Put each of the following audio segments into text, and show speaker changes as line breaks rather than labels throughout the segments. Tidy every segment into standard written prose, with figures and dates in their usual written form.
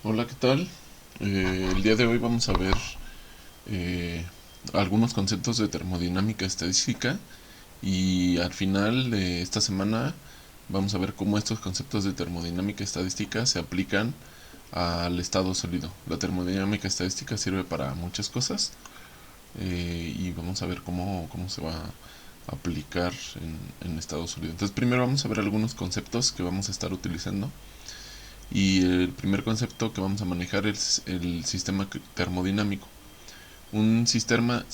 Hola, ¿qué tal? El día de hoy vamos a ver eh, algunos conceptos de termodinámica estadística y al final de esta semana vamos a ver cómo estos conceptos de termodinámica estadística se aplican al estado sólido. La termodinámica estadística sirve para muchas cosas y vamos a ver cómo se va a aplicar en estado sólido. Entonces primero vamos a ver algunos conceptos que vamos a estar utilizando. Y el primer concepto que vamos a manejar es el sistema termodinámico. Un sistema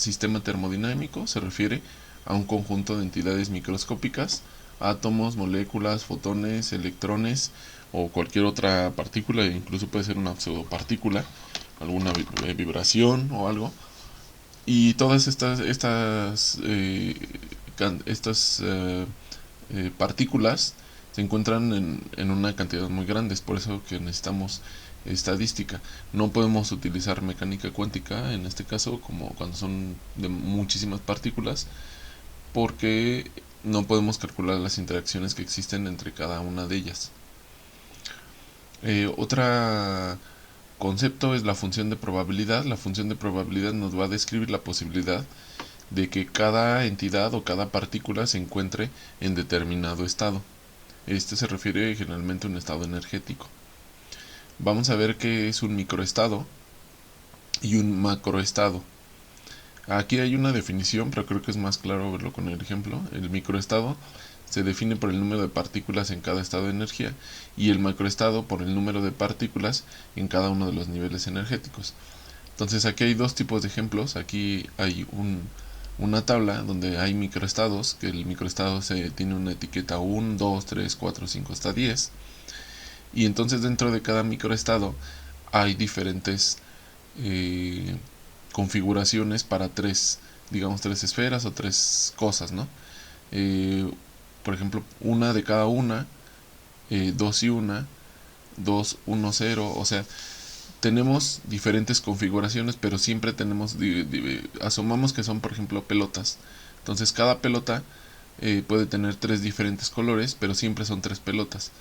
termodinámico se refiere a un conjunto de entidades microscópicas, átomos, moléculas, fotones, electrones o cualquier otra partícula, incluso puede ser una pseudopartícula, alguna vibración o algo. Y todas estas partículas se encuentran en una cantidad muy grande, es por eso que necesitamos estadística. No podemos utilizar mecánica cuántica en este caso, como cuando son de muchísimas partículas, porque no podemos calcular las interacciones que existen entre cada una de ellas. Otra concepto es la función de probabilidad. La función de probabilidad nos va a describir la posibilidad de que cada entidad o cada partícula se encuentre en determinado estado. Este se refiere generalmente a un estado energético. Vamos a ver qué es un microestado y un macroestado. Aquí hay una definición, pero creo que es más claro verlo con el ejemplo. El microestado se define por el número de partículas en cada estado de energía y el macroestado por el número de partículas en cada uno de los niveles energéticos. Entonces aquí hay dos tipos de ejemplos. Aquí hay una tabla donde hay microestados, que el microestado tiene una etiqueta 1, 2, 3, 4, 5 hasta 10. Y entonces dentro de cada microestado hay diferentes eh, configuraciones para digamos, tres esferas o tres cosas, ¿no? Eh, por ejemplo, una de cada una, dos y una, dos, uno, cero, o sea, tenemos diferentes configuraciones, pero siempre tenemos, asumamos que son, por ejemplo, pelotas. Entonces cada pelota puede tener tres diferentes colores, pero siempre son tres pelotas.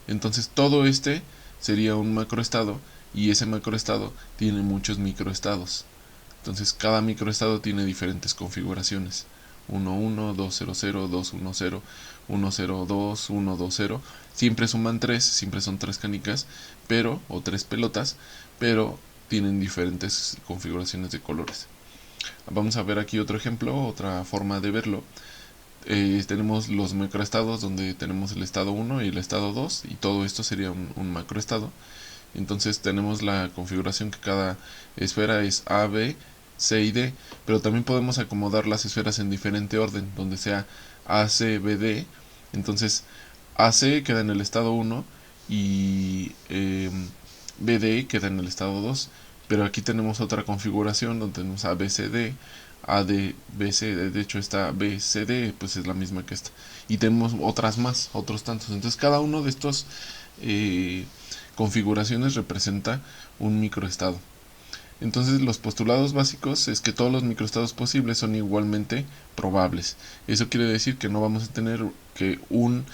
Entonces todo este sería un macroestado y ese macroestado tiene muchos microestados. Entonces cada microestado tiene diferentes configuraciones. 1, 1, 2, 0, 0, 2, 1, 0, 1, 0, 2, 1, 2, 0. Siempre suman 3, siempre son tres canicas, o tres pelotas, pero tienen diferentes configuraciones de colores. Vamos a ver aquí otro ejemplo, otra forma de verlo. Tenemos los macroestados donde tenemos el estado 1 y el estado 2 y todo esto sería un macroestado. Entonces tenemos la configuración que cada esfera es A, B, C y D, pero también podemos acomodar las esferas en diferente orden, donde sea A, C, B, D. Entonces AC queda en el estado 1 y BD queda en el estado 2, pero aquí tenemos otra configuración donde tenemos ABCD, AD, BCD, de hecho esta BCD pues es la misma que esta, y tenemos otras más, otros tantos. Entonces cada uno de estos eh, configuraciones representa un microestado. Entonces los postulados básicos es que todos los microestados posibles son igualmente probables. Eso quiere decir que no vamos a tener que un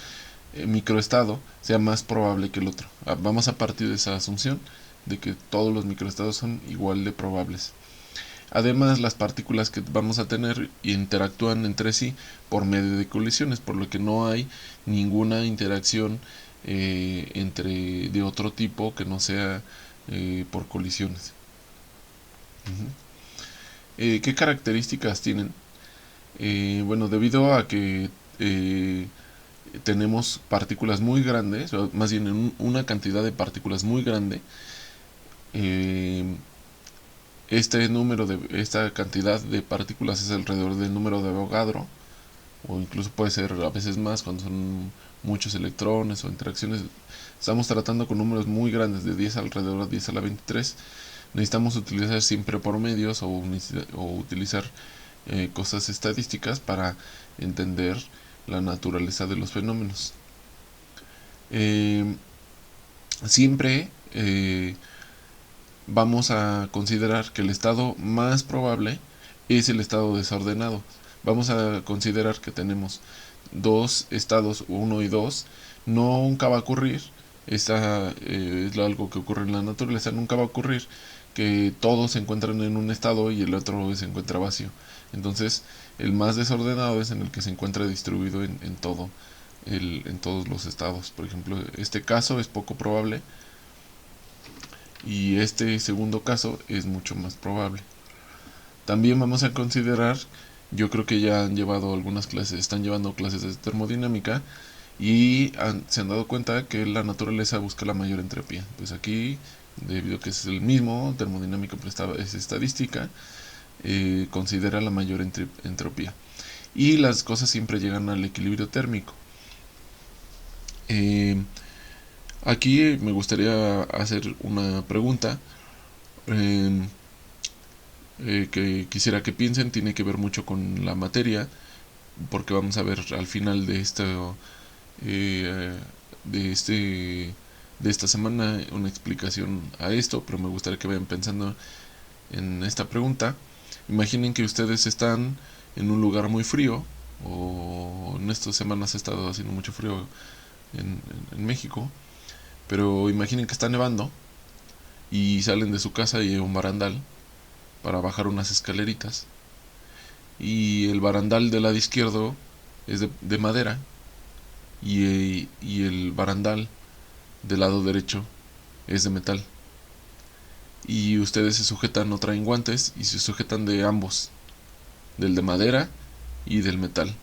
microestado sea más probable que el otro. Vamos a partir de esa asunción de que todos los microestados son igual de probables. Además, las partículas que vamos a tener interactúan entre sí por medio de colisiones, por lo que no hay ninguna interacción de otro tipo que no sea por colisiones. ¿Qué características tienen? Bueno, debido a que tenemos partículas muy grandes, o más bien una cantidad de partículas muy grande, eh, esta cantidad de partículas es alrededor del número de Avogadro, o incluso puede ser a veces más cuando son muchos electrones o interacciones. Estamos tratando con números muy grandes, de 10 alrededor de 10 a la 23. Necesitamos utilizar siempre promedios o utilizar cosas estadísticas para entender la naturaleza de los fenómenos. Eh, Siempre vamos a considerar que el estado más probable es el estado desordenado. Vamos a considerar que tenemos dos estados, uno y 2. Nunca va a ocurrir Esta es algo que ocurre en la naturaleza. Nunca va a ocurrir que todos se encuentran en un estado y el otro se encuentra vacío. Entonces, el más desordenado es en el que se encuentra distribuido en todos los estados. Por ejemplo, este caso es poco probable y este segundo caso es mucho más probable. También vamos a considerar, yo creo que ya han llevado algunas clases, están llevando clases de termodinámica y se han dado cuenta que la naturaleza busca la mayor entropía. Pues aquí, debido a que es el mismo, termodinámica es estadística, considera la mayor entropía. Y las cosas siempre llegan al equilibrio térmico. Aquí me gustaría hacer una pregunta que quisiera que piensen. Tiene que ver mucho con la materia, porque vamos a ver al final de eh, de este de esta semana una explicación a esto, pero me gustaría que vayan pensando en esta pregunta. Imaginen que ustedes están en un lugar muy frío, o en estas semanas ha estado haciendo mucho frío en México, pero imaginen que está nevando y salen de su casa y hay un barandal para bajar unas escaleritas, y el barandal del lado izquierdo es de madera y el barandal del lado derecho es de metal, y ustedes se sujetan, no traen guantes y se sujetan de ambos, del de madera y del metal,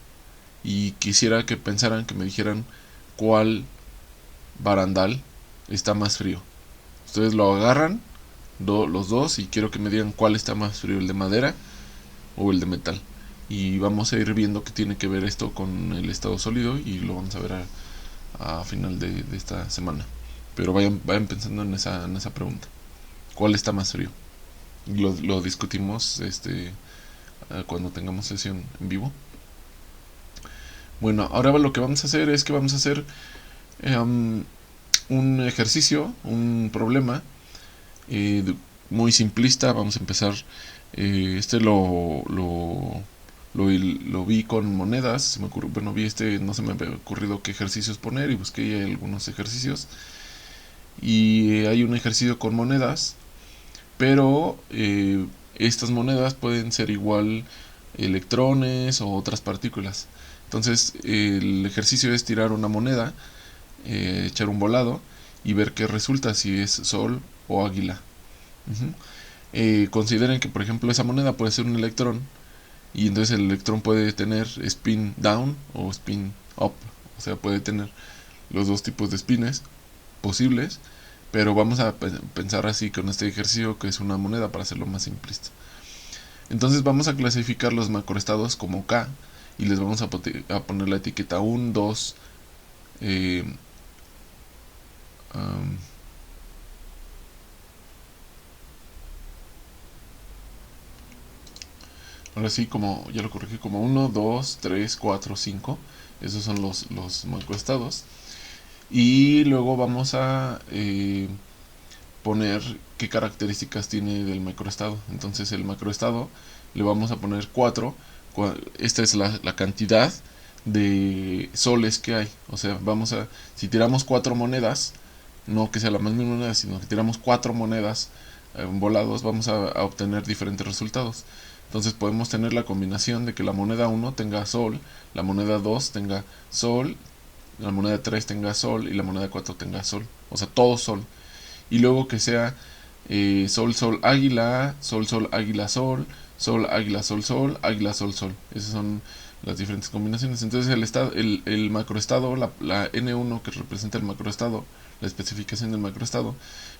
y quisiera que pensaran, que me dijeran cuál barandal está más frío. Ustedes lo agarran los dos y quiero que me digan cuál está más frío, el de madera o el de metal. Y vamos a ir viendo qué tiene que ver esto con el estado sólido, y lo vamos a ver a final de esta semana. Pero vayan pensando en esa pregunta. ¿Cuál está más frío? Lo discutimos cuando tengamos sesión en vivo. Bueno, ahora lo que vamos a hacer es que vamos a hacer un ejercicio, un problema muy simplista. Vamos a empezar. Lo vi con monedas. Se me ocurrió, bueno, no se me había ocurrido qué ejercicios poner, y busqué algunos ejercicios. Y hay un ejercicio con monedas, pero estas monedas pueden ser igual electrones o otras partículas. Entonces, el ejercicio es tirar una moneda, echar un volado y ver qué resulta, si es sol o águila. Consideren que, por ejemplo, esa moneda puede ser un electrón, y entonces el electrón puede tener spin down o spin up, o sea, puede tener los dos tipos de spines posibles, pero vamos a pensar así con este ejercicio, que es una moneda, para hacerlo más simplista. Entonces vamos a clasificar los macroestados como K, y les vamos a poner la etiqueta 1, 2, ahora sí, como ya lo corregí, como 1, 2, 3, 4, 5. Esos son los macroestados. Y luego vamos a poner qué características tiene del macroestado. Entonces el macroestado le vamos a poner 4. Esta es la cantidad de soles que hay. O sea, si tiramos 4 monedas, no que sea la misma moneda, sino que tiramos 4 monedas volados, vamos a obtener diferentes resultados. Entonces podemos tener la combinación de que la moneda 1 tenga sol, la moneda 2 tenga sol, la moneda 3 tenga sol y la moneda 4 tenga sol. O sea, todo sol. Y luego que sea sol, sol, águila, sol, sol, águila, sol, sol, águila, sol, sol, águila, sol, sol. Esas son las diferentes combinaciones. Entonces el macroestado, la N1 que representa el macroestado, la especificación del macroestado,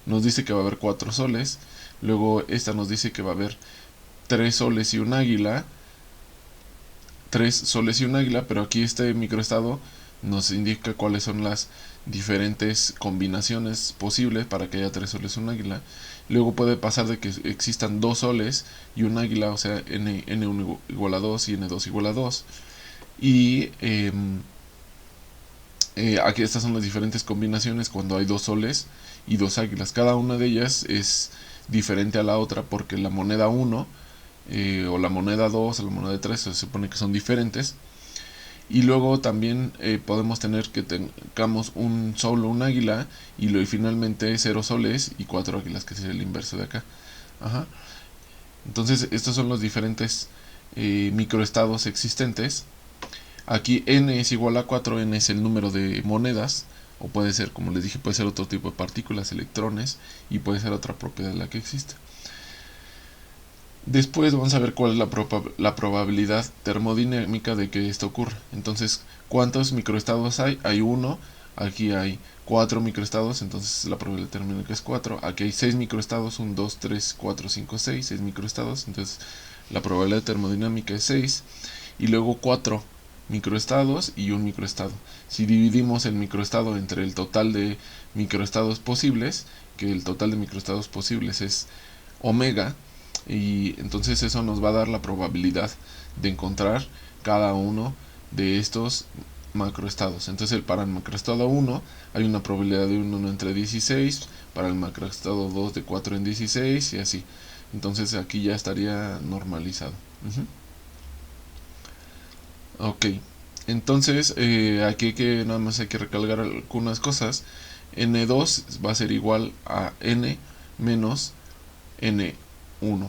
nos dice que va a haber 4 soles. Luego esta nos dice que va a haber 3 soles y un águila. 3 soles y un águila, pero aquí este microestado nos indica cuáles son las diferentes combinaciones posibles para que haya 3 soles y un águila. Luego puede pasar de que existan 2 soles y un águila, o sea, N1 igual a 2 y N2 igual a 2. Y aquí estas son las diferentes combinaciones cuando hay 2 soles y 2 águilas. Cada una de ellas es diferente a la otra, porque la moneda 1 o la moneda 2 o la moneda 3 se supone que son diferentes. Y luego también podemos tener que tengamos solo un águila y finalmente 0 soles y 4 águilas, que sería el inverso de acá. Ajá. Entonces estos son los diferentes microestados existentes. Aquí n es igual a 4, n es el número de monedas, o puede ser, como les dije, puede ser otro tipo de partículas, electrones, y puede ser otra propiedad de la que existe. Después vamos a ver cuál es la probabilidad termodinámica de que esto ocurra. Entonces, ¿cuántos microestados hay? Hay 1, aquí hay 4 microestados, entonces la probabilidad termodinámica es 4. Aquí hay 6 microestados, 1, 2, 3, 4, 5, 6, 6 microestados, entonces la probabilidad termodinámica es 6. Y luego 4 microestados y un microestado. Si dividimos el microestado entre el total de microestados posibles, que el total de microestados posibles es omega, y entonces eso nos va a dar la probabilidad de encontrar cada uno de estos macroestados. Entonces para el macroestado 1 hay una probabilidad de 1 entre 16, para el macroestado 2 de 4 en 16 y así. Entonces aquí ya estaría normalizado. Ok, entonces aquí nada más hay que recalcar algunas cosas. N2 va a ser igual a N menos N1,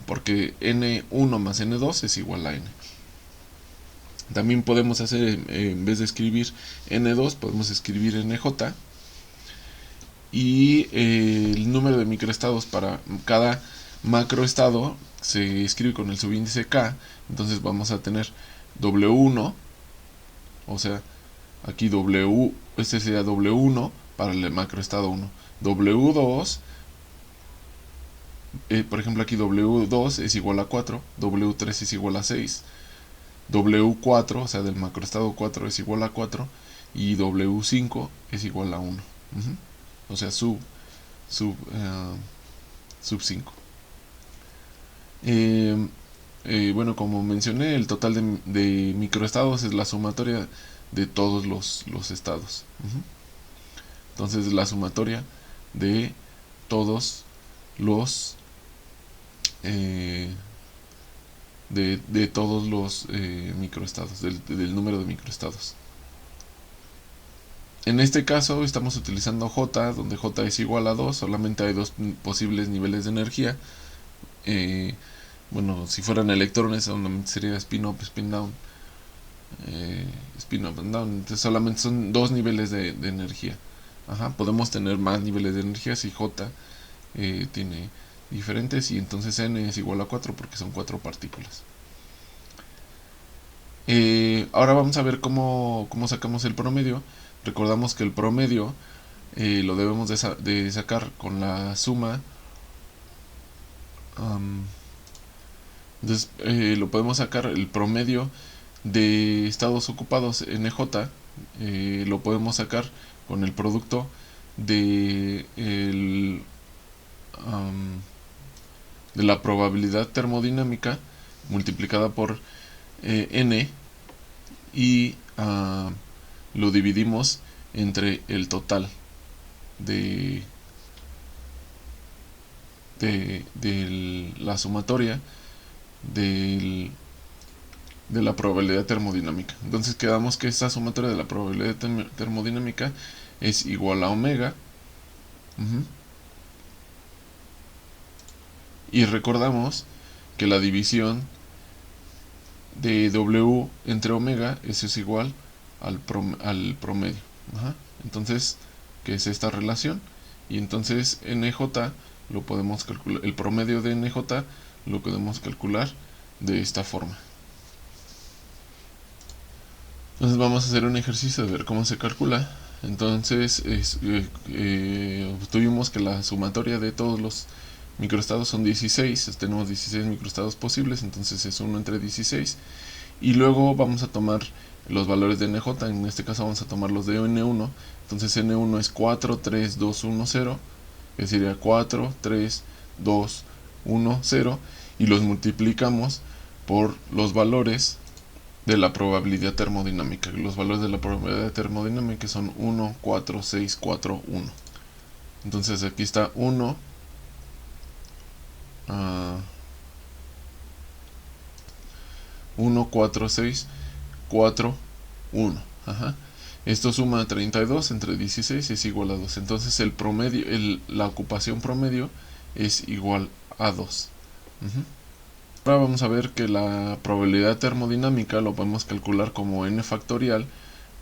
porque N1 más N2 es igual a N. También podemos hacer, en vez de escribir N2, podemos escribir NJ. Y el número de microestados para cada macroestado se escribe con el subíndice K. Entonces vamos a tener W1, o sea, aquí este sería W1 para el macroestado 1. W2, por ejemplo aquí W2 es igual a 4, W3 es igual a 6, W4, o sea del macroestado 4 es igual a 4 y W5 es igual a 1. O sea, sub 5. Bueno, como mencioné, el total de microestados es la sumatoria de todos los estados. Entonces, la sumatoria de todos los de todos los microestados, del número de microestados. En este caso estamos utilizando J, donde J es igual a 2, solamente hay dos posibles niveles de energía. Bueno, si fueran electrones, solamente sería spin up, spin down. Spin up and down. Entonces solamente son dos niveles de energía. Podemos tener más niveles de energía si J tiene diferentes, y entonces N es igual a 4 porque son 4 partículas. Ahora vamos a ver cómo sacamos el promedio. Recordamos que el promedio lo debemos de sacar con la suma. Entonces lo podemos sacar el promedio de estados ocupados NJ, lo podemos sacar con el producto de la probabilidad termodinámica multiplicada por N, y lo dividimos entre el total de la sumatoria de la probabilidad termodinámica. Entonces quedamos que esta sumatoria de la probabilidad termodinámica es igual a omega. Y recordamos que la división de W entre omega, eso es igual al promedio. Entonces, ¿qué es esta relación? Y entonces NJ lo podemos calcular, el promedio de NJ lo podemos calcular de esta forma. Entonces vamos a hacer un ejercicio de ver cómo se calcula. Entonces tuvimos que la sumatoria de todos los microestados son 16, tenemos 16 microestados posibles, entonces es 1 entre 16, y luego vamos a tomar los valores de NJ, en este caso vamos a tomar los de N1, entonces N1 es 4, 3, 2, 1, 0, que sería 4, 3, 2, 1, 0, y los multiplicamos por los valores de la probabilidad termodinámica. Los valores de la probabilidad termodinámica son 1, 4, 6, 4, 1. Entonces aquí está 1, 1, 4, 6, 4, 1. Ajá. Esto suma 32 entre 16 es igual a 2. Entonces el promedio, la ocupación promedio es igual a 2. Ahora vamos a ver que la probabilidad termodinámica lo podemos calcular como n factorial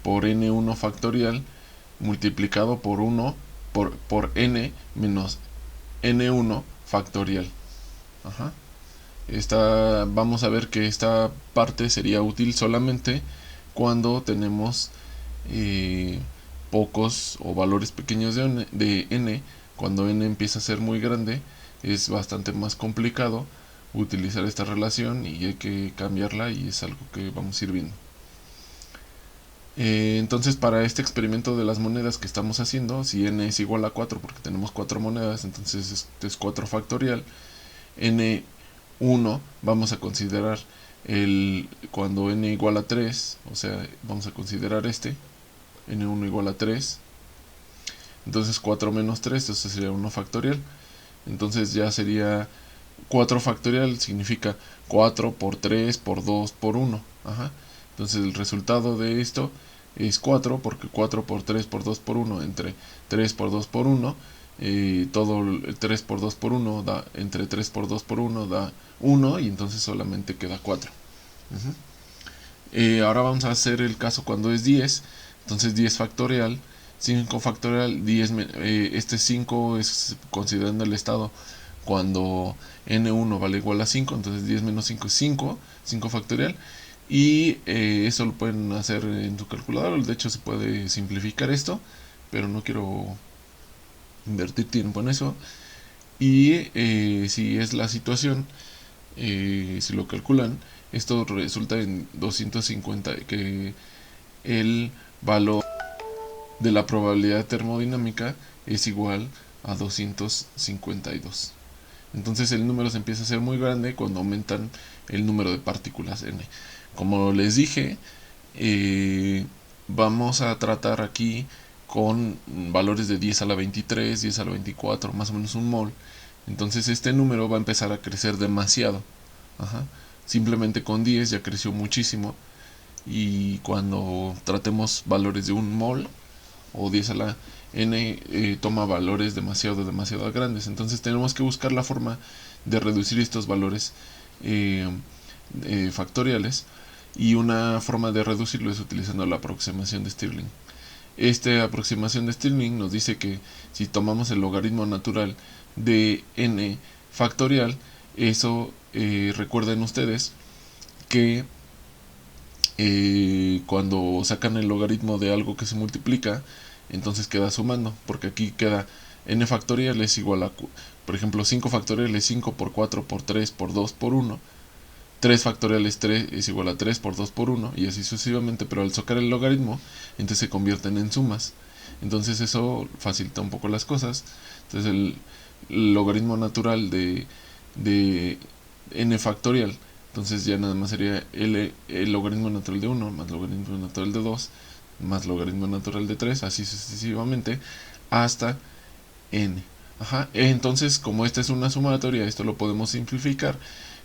por n1 factorial multiplicado por 1 por n menos n1 factorial. Ajá. Vamos a ver que esta parte sería útil solamente cuando tenemos pocos o valores pequeños de n. Cuando n empieza a ser muy grande es bastante más complicado utilizar esta relación y hay que cambiarla, y es algo que vamos a ir viendo. Entonces, para este experimento de las monedas que estamos haciendo, si n es igual a 4 porque tenemos 4 monedas, entonces este es 4 factorial. N1 vamos a considerar cuando n igual a 3, o sea, vamos a considerar n1 igual a 3. Entonces 4 menos 3, eso sería 1 factorial. Entonces ya sería 4 factorial, significa 4 por 3 por 2 por 1. Ajá. Entonces el resultado de esto es 4, porque 4 por 3 por 2 por 1 entre 3 por 2 por 1, todo el 3 por 2 por 1 da, entre 3 por 2 por 1 da 1, y entonces solamente queda 4. Ahora vamos a hacer el caso cuando es 10. Entonces 10 factorial, 5 factorial, 10, este 5 es considerando el estado cuando n1 vale igual a 5, entonces 10 menos 5 es 5, 5 factorial. Y eso lo pueden hacer en su calculador. De hecho se puede simplificar esto, pero no quiero invertir tiempo en eso. Y si es la situación, si lo calculan, esto resulta en 250, que el valor de la probabilidad termodinámica es igual a 252. Entonces el número se empieza a hacer muy grande cuando aumentan el número de partículas n. Como les dije, vamos a tratar aquí con valores de 10 a la 23, 10 a la 24, más o menos un mol. Entonces este número va a empezar a crecer demasiado. Ajá. Simplemente con 10 ya creció muchísimo, y cuando tratemos valores de un mol o 10 a la n, toma valores demasiado grandes. Entonces tenemos que buscar la forma de reducir estos valores factoriales, y una forma de reducirlo es utilizando la aproximación de Stirling. Esta aproximación de Stirling nos dice que si tomamos el logaritmo natural de n factorial, eso, recuerden ustedes que cuando sacan el logaritmo de algo que se multiplica, entonces queda sumando, porque aquí queda n factorial es igual a, por ejemplo, 5 factorial es 5 por 4 por 3 por 2 por 1, 3 factorial es 3 es igual a 3 por 2 por 1, y así sucesivamente, pero al sacar el logaritmo, entonces se convierten en sumas. Entonces eso facilita un poco las cosas. Entonces el logaritmo natural de n factorial, entonces ya nada más sería el logaritmo natural de 1 más logaritmo natural de 2 más logaritmo natural de 3, así sucesivamente hasta n. Ajá. Entonces, como esta es una sumatoria, esto lo podemos simplificar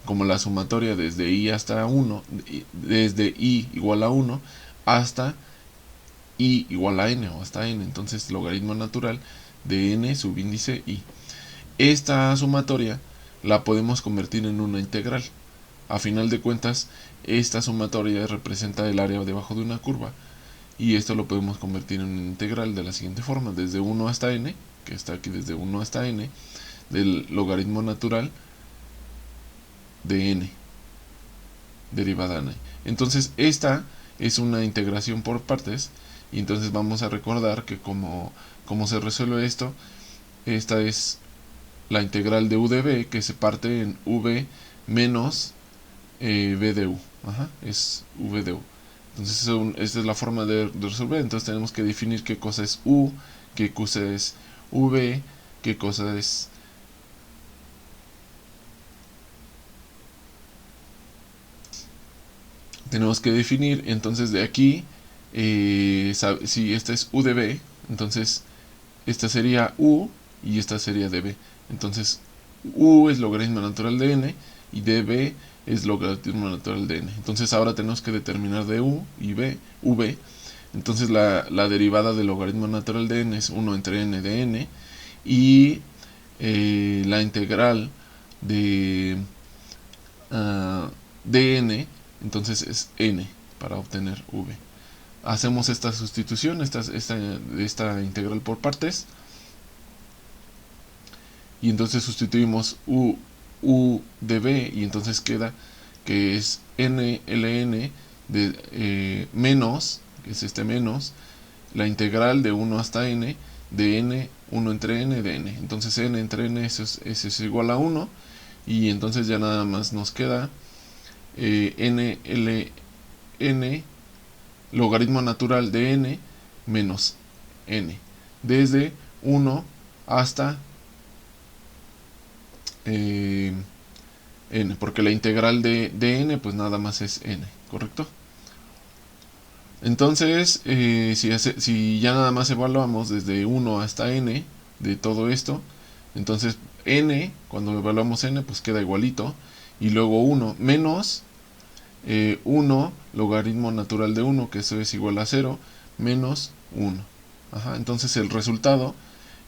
como la sumatoria desde i hasta 1, desde i igual a 1 hasta i igual a n, o hasta n. Entonces logaritmo natural de n subíndice i. Esta sumatoria la podemos convertir en una integral. A final de cuentas, esta sumatoria representa el área debajo de una curva, y esto lo podemos convertir en una integral de la siguiente forma: desde 1 hasta n, que está aquí, desde 1 hasta n, del logaritmo natural de n, derivada n. Entonces esta es una integración por partes, y entonces vamos a recordar que como se resuelve esto. Esta es la integral de u de v, que se parte en v menos v de u. Ajá, es v de u. Entonces esta es la forma de resolver. Entonces tenemos que definir qué cosa es u, qué cosa es v, qué cosa es tenemos que definir. Entonces de aquí, si esta es u de v, entonces esta sería u y esta sería db. Entonces u es logaritmo natural de n, y db es logaritmo natural de n. Entonces ahora tenemos que determinar de u y v. Entonces la derivada del logaritmo natural de n es 1 entre n de n, y la integral de n, entonces es n para obtener v. Hacemos esta sustitución, esta integral por partes, y entonces sustituimos u de b, y entonces queda que es n ln de menos, que es menos, la integral de 1 hasta n de n, 1 entre n de n. Entonces n entre n eso es igual a 1, y entonces ya nada más nos queda n ln logaritmo natural de n menos n, desde 1 hasta n, porque la integral de n pues nada más es n, ¿correcto? Entonces si ya nada más evaluamos desde 1 hasta n de todo esto, entonces n, cuando evaluamos n, pues queda igualito, y luego 1 menos 1 logaritmo natural de 1, que eso es igual a 0, menos 1. Entonces el resultado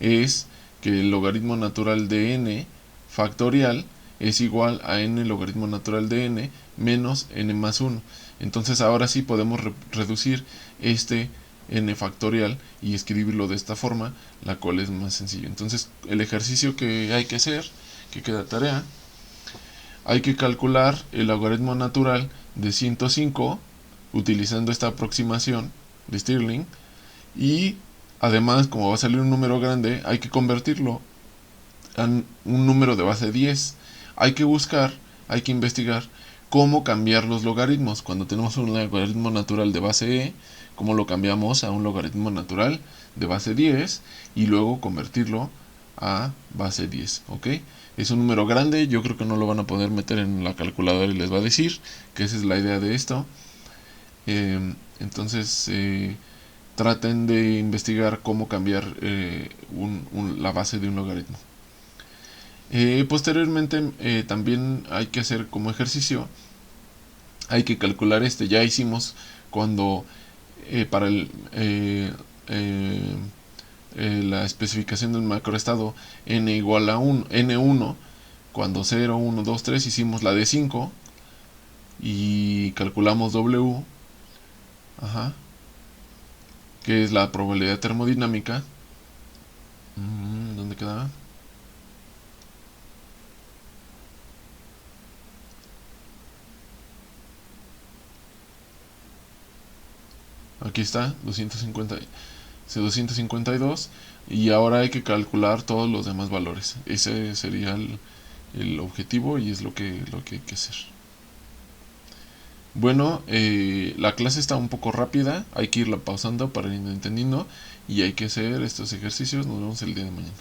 es que el logaritmo natural de n factorial es igual a n logaritmo natural de n menos n más 1. Entonces ahora sí podemos reducir este n factorial y escribirlo de esta forma, la cual es más sencillo. Entonces el ejercicio que hay que hacer, que queda tarea, hay que calcular el logaritmo natural de 105 utilizando esta aproximación de Stirling, y además, como va a salir un número grande, hay que convertirlo a un número de base 10. Hay que investigar cómo cambiar los logaritmos. Cuando tenemos un logaritmo natural de base e, cómo lo cambiamos a un logaritmo natural de base 10 y luego convertirlo a base 10, ¿ok? Es un número grande, yo creo que no lo van a poder meter en la calculadora y les va a decir que esa es la idea de esto. Entonces traten de investigar cómo cambiar la base de un logaritmo. Posteriormente también hay que hacer como ejercicio, hay que calcular ya hicimos cuando para la especificación del macroestado n igual a 1, n1, cuando 0, 1, 2, 3 hicimos la de 5 y calculamos w, que es la probabilidad termodinámica. ¿Dónde quedaba? Aquí está, 252, y ahora hay que calcular todos los demás valores. Ese sería el objetivo y es lo que hay que hacer. Bueno, la clase está un poco rápida, hay que irla pausando para ir entendiendo, y hay que hacer estos ejercicios. Nos vemos el día de mañana.